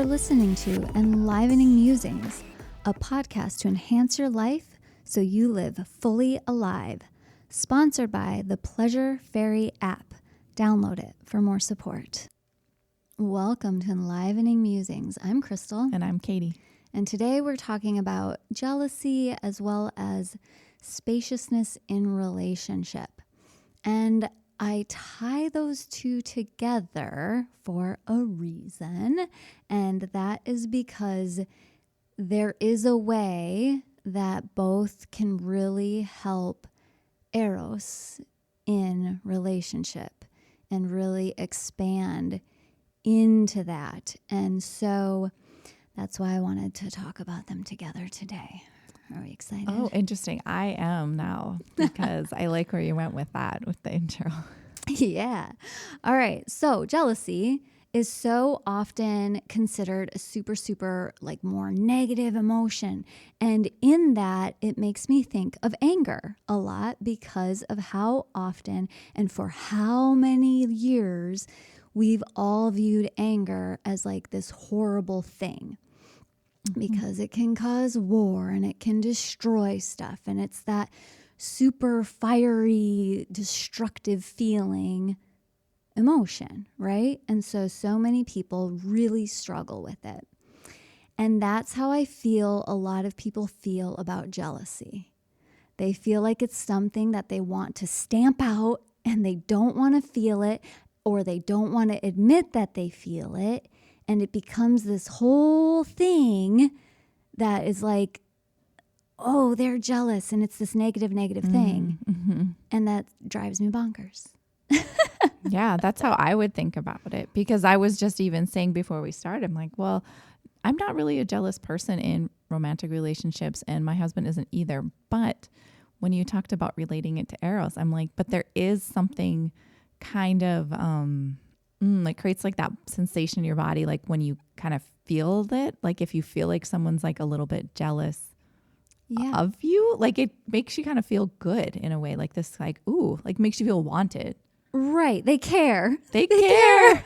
listening to Enlivening Musings, a podcast to enhance your life so you live fully alive. Sponsored by the Pleasure Fairy app. Download it for more support. Welcome to Enlivening Musings. I'm Crystal. And I'm Katie. And today we're talking about jealousy as well as spaciousness in relationship. And I tie those two together for a reason, and that is because there is a way that both can really help eros in relationship and really expand into that. And so that's why I wanted to talk about them together today. Are we excited? Oh, interesting. I am now because I like where you went with that, with the intro. Yeah. All right. So jealousy is so often considered a super, like more negative emotion. And in that, it makes me think of anger a lot because of how often and for how many years we've all viewed anger as like this horrible thing. Because it can cause war and it can destroy stuff. And it's that super fiery, destructive feeling emotion, right? And so many people really struggle with it. And that's how I feel a lot of people feel about jealousy. They feel like it's something that they want to stamp out and they don't want to feel it, or they don't want to admit that they feel it. And it becomes this whole thing that is like, oh, they're jealous. And it's this negative thing. Mm-hmm. And that drives me bonkers. Yeah, that's how I would think about it. Because I was just even saying before we started, I'm like, well, I'm not really a jealous person in romantic relationships. And my husband isn't either. But when you talked about relating it to eros, I'm like, but there is something kind of... like creates like that sensation in your body, like when you kind of feel it, like if you feel like someone's like a little bit jealous of you, like it makes you kind of feel good in a way, like this, like, ooh, like makes you feel wanted. Right. They care. They care.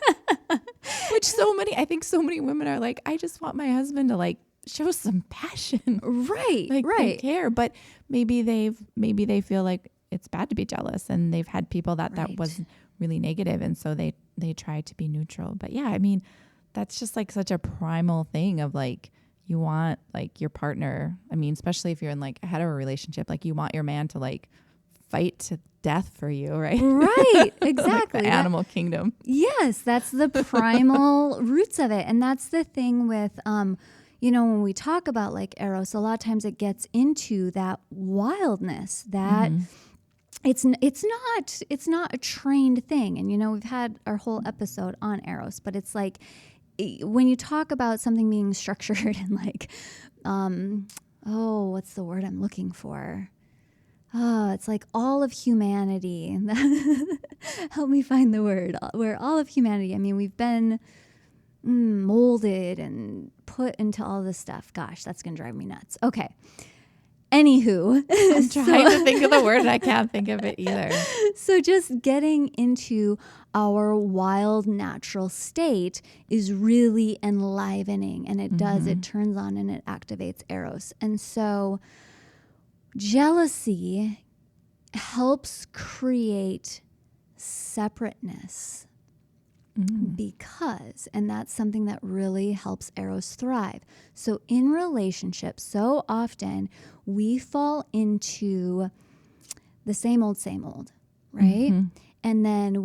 Which I think so many women are like, I just want my husband to like show some passion. Right. Like right. they care, but maybe they feel like it's bad to be jealous, and they've had people that was really negative, and so they try to be neutral. But yeah, I mean, that's just like such a primal thing of like, you want like your partner, I mean, especially if you're in like a hetero relationship, like you want your man to like fight to death for you, right? Right, exactly. Like the animal kingdom. Yes, that's the primal roots of it. And that's the thing with, when we talk about like eros, a lot of times it gets into that wildness that it's not a trained thing. And, we've had our whole episode on eros, but it's like when you talk about something being structured and like, what's the word I'm looking for? Oh, it's like all of humanity. Help me find the word. Where all of humanity, I mean, we've been molded and put into all this stuff. Gosh, that's going to drive me nuts. Okay. Anywho. I'm trying to think of the word and I can't think of it either. So just getting into our wild natural state is really enlivening. And it does. It turns on and it activates eros. And so jealousy helps create separateness because, and that's something that really helps eros thrive. So in relationships, so often we fall into the same old, right? And then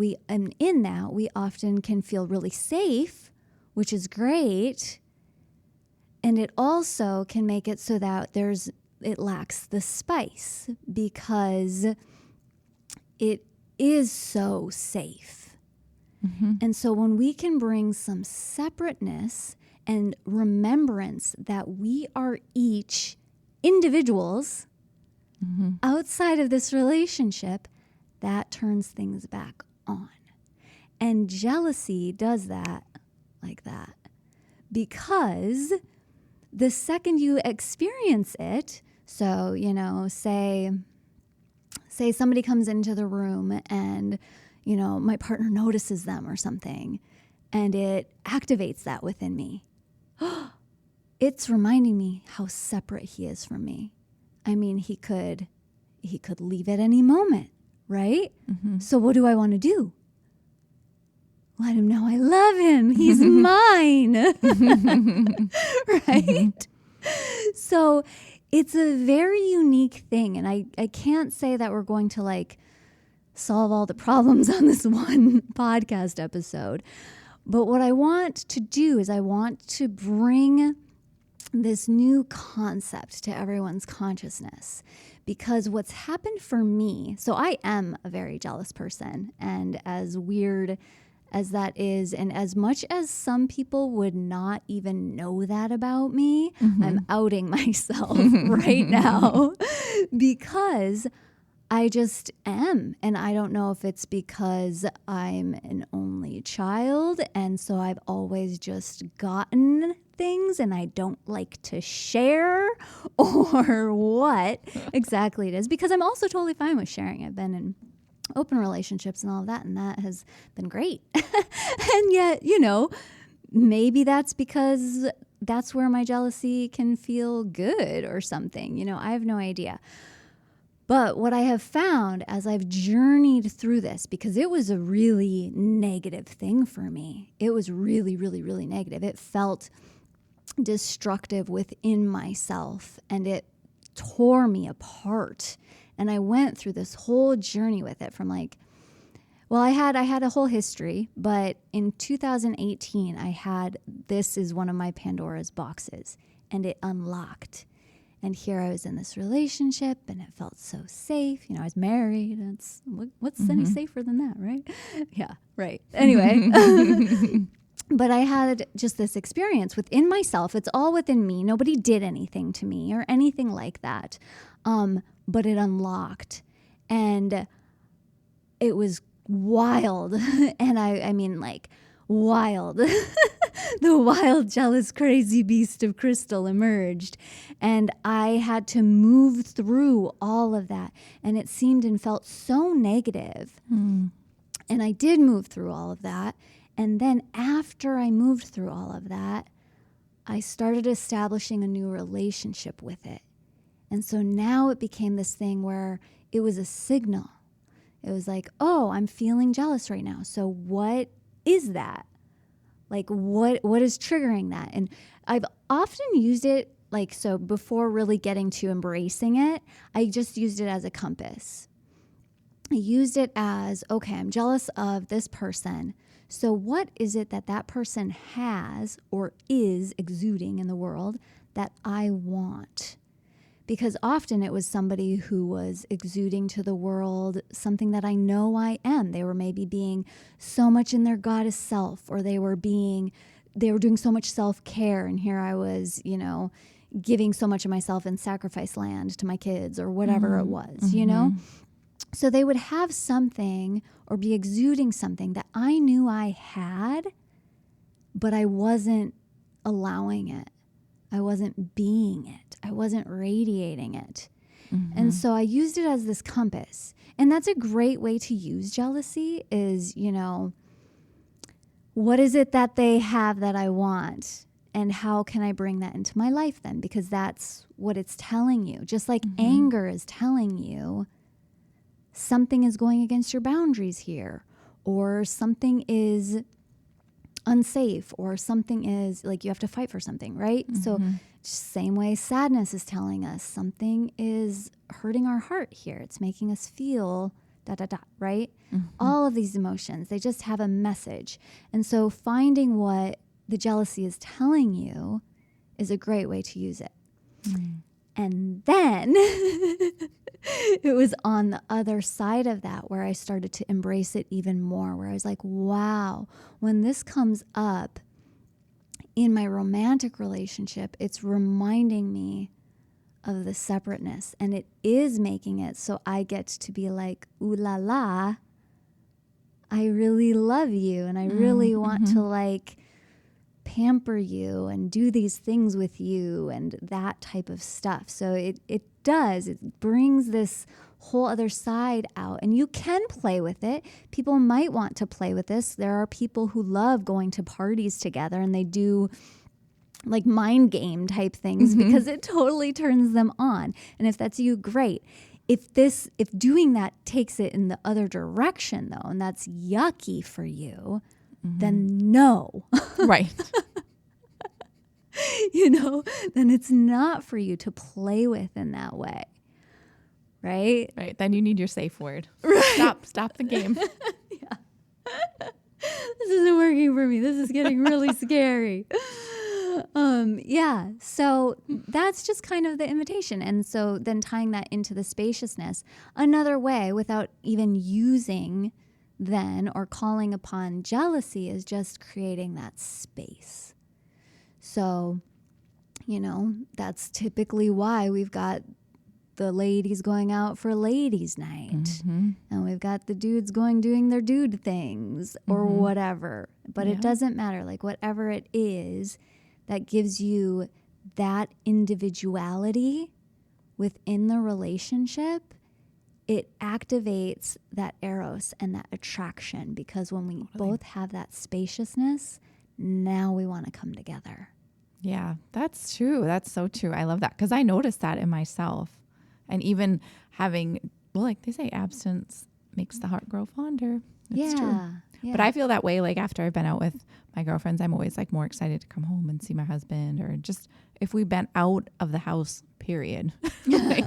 in that, we often can feel really safe, which is great. And it also can make it so that it lacks the spice because it is so safe. And so when we can bring some separateness and remembrance that we are each individuals outside of this relationship, that turns things back on. And jealousy does that like that because the second you experience it, so, say somebody comes into the room and, my partner notices them or something, and it activates that within me. it's reminding me how separate he is from me. I mean, he could leave at any moment, right? Mm-hmm. So what do I want to do? Let him know I love him. He's mine. Right? So it's a very unique thing. And I can't say that we're going to like solve all the problems on this one podcast episode. But what I want to do is I want to bring this new concept to everyone's consciousness, because what's happened for me, so I am a very jealous person, and as weird as that is, and as much as some people would not even know that about me, I'm outing myself right now because I just am. And I don't know if it's because I'm an only child and so I've always just gotten things and I don't like to share, or what exactly it is, because I'm also totally fine with sharing. I've been in open relationships and all of that, and that has been great. And yet, maybe that's because that's where my jealousy can feel good or something. I have no idea. But what I have found as I've journeyed through this, because it was a really negative thing for me. It was really, really, really negative. It felt destructive within myself and it tore me apart. And I went through this whole journey with it from I had a whole history, but in 2018, this is one of my Pandora's boxes, and it unlocked. And here I was in this relationship and it felt so safe. I was married. What's any safer than that, right? Yeah, right. Anyway, but I had just this experience within myself. It's all within me. Nobody did anything to me or anything like that. But it unlocked, and it was wild. And I mean wild. The wild, jealous, crazy beast of crystal emerged. And I had to move through all of that. And it seemed and felt so negative. And I did move through all of that. And then after I moved through all of that, I started establishing a new relationship with it. And so now it became this thing where it was a signal. It was like, oh, I'm feeling jealous right now. So what is that? What is triggering that? And I've often used it so before really getting to embracing it, I just used it as a compass. I used it as, okay, I'm jealous of this person. So what is it that person has or is exuding in the world that I want? Because often it was somebody who was exuding to the world something that I know I am. They were maybe being so much in their goddess self, or they were doing so much self-care. And here I was, giving so much of myself in sacrifice land to my kids or whatever it was, So they would have something or be exuding something that I knew I had, but I wasn't allowing it. I wasn't being it. I wasn't radiating it. And so I used it as this compass. And that's a great way to use jealousy is, what is it that they have that I want? And how can I bring that into my life then? Because that's what it's telling you. Just like anger is telling you something is going against your boundaries here, or something is unsafe, or something is you have to fight for something, right? So same way sadness is telling us something is hurting our heart here. It's making us feel right? All of these emotions, they just have a message. And so finding what the jealousy is telling you is a great way to use it. And then it was on the other side of that where I started to embrace it even more, where I was like, wow, when this comes up in my romantic relationship, it's reminding me of the separateness, and it is making it so I get to be like, ooh la la, I really love you, and I really want to pamper you and do these things with you and that type of stuff. So it brings this whole other side out, and you can play with it. People might want to play with this. There are people who love going to parties together, and they do like mind game type things because it totally turns them on. And if that's you, great. If doing that takes it in the other direction though, and that's yucky for you, then no. Right. Then it's not for you to play with in that way. Right? Right. Then you need your safe word. Right. Stop the game. Yeah. This isn't working for me. This is getting really scary. Yeah. So that's just kind of the invitation. And so then tying that into the spaciousness, another way without even using then or calling upon jealousy is just creating that space. So, that's typically why we've got the ladies going out for ladies' night. And we've got the dudes doing their dude things or whatever. But it doesn't matter. Like whatever it is that gives you that individuality within the relationship, it activates that eros and that attraction. Because when we both have that spaciousness, now we want to come together. Yeah, that's true. That's so true. I love that because I noticed that in myself. And even having, like they say, absence makes the heart grow fonder. It's true. Yeah. But I feel that way, like after I've been out with my girlfriends, I'm always like more excited to come home and see my husband, or just if we've been out of the house, period. Like,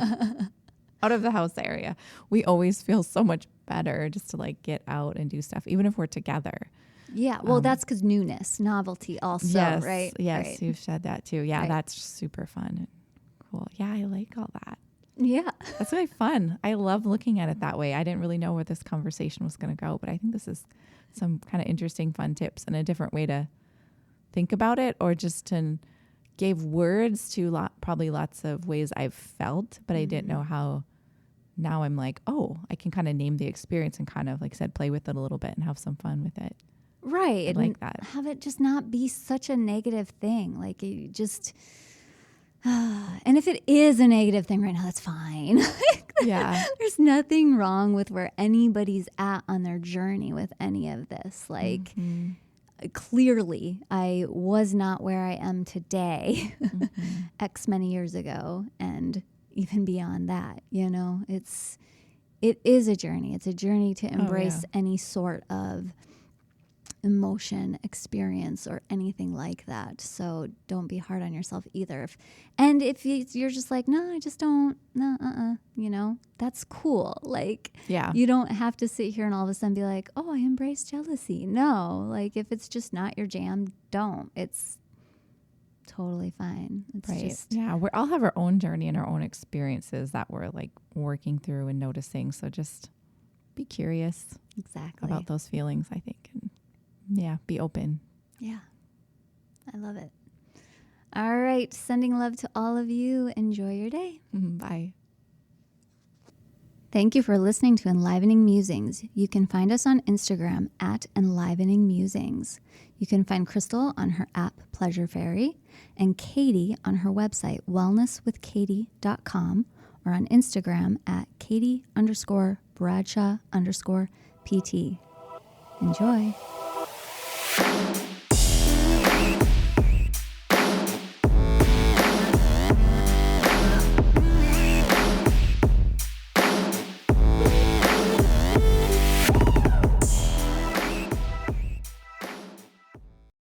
out of the house area, we always feel so much better just to like get out and do stuff, even if we're together. Yeah. Well, that's because newness, novelty also, yes, right? Yes, right. You've said that too. Yeah, that's super fun and cool. Yeah, I like all that. Yeah. That's really fun. I love looking at it that way. I didn't really know where this conversation was going to go, but I think this is some kind of interesting, fun tips and a different way to think about it, or just to give words to probably lots of ways I've felt, but I didn't know how. Now I'm like, oh, I can kind of name the experience and kind of, like I said, play with it a little bit and have some fun with it. Right. I like that. Have it just not be such a negative thing. Like you just... and if it is a negative thing right now, that's fine. Yeah. There's nothing wrong with where anybody's at on their journey with any of this. Like, clearly, I was not where I am today X many years ago, and even beyond that, it is a journey. It's a journey to embrace any sort of emotion, experience, or anything like that. So don't be hard on yourself either. If you're just like, no, I just don't, no, that's cool. Like, you don't have to sit here and all of a sudden be like, oh, I embrace jealousy. No, like if it's just not your jam, don't. It's totally fine. It's just, we all have our own journey and our own experiences that we're like working through and noticing. So just be curious about those feelings, I think. And be open. Yeah. I love it. All right. Sending love to all of you. Enjoy your day. Bye. Thank you for listening to Enlivening Musings. You can find us on Instagram at Enlivening Musings. You can find Crystal on her app Pleasure Fairy and Katie on her website wellnesswithkatie.com or on Instagram at Katie_Bradshaw_PT. Enjoy.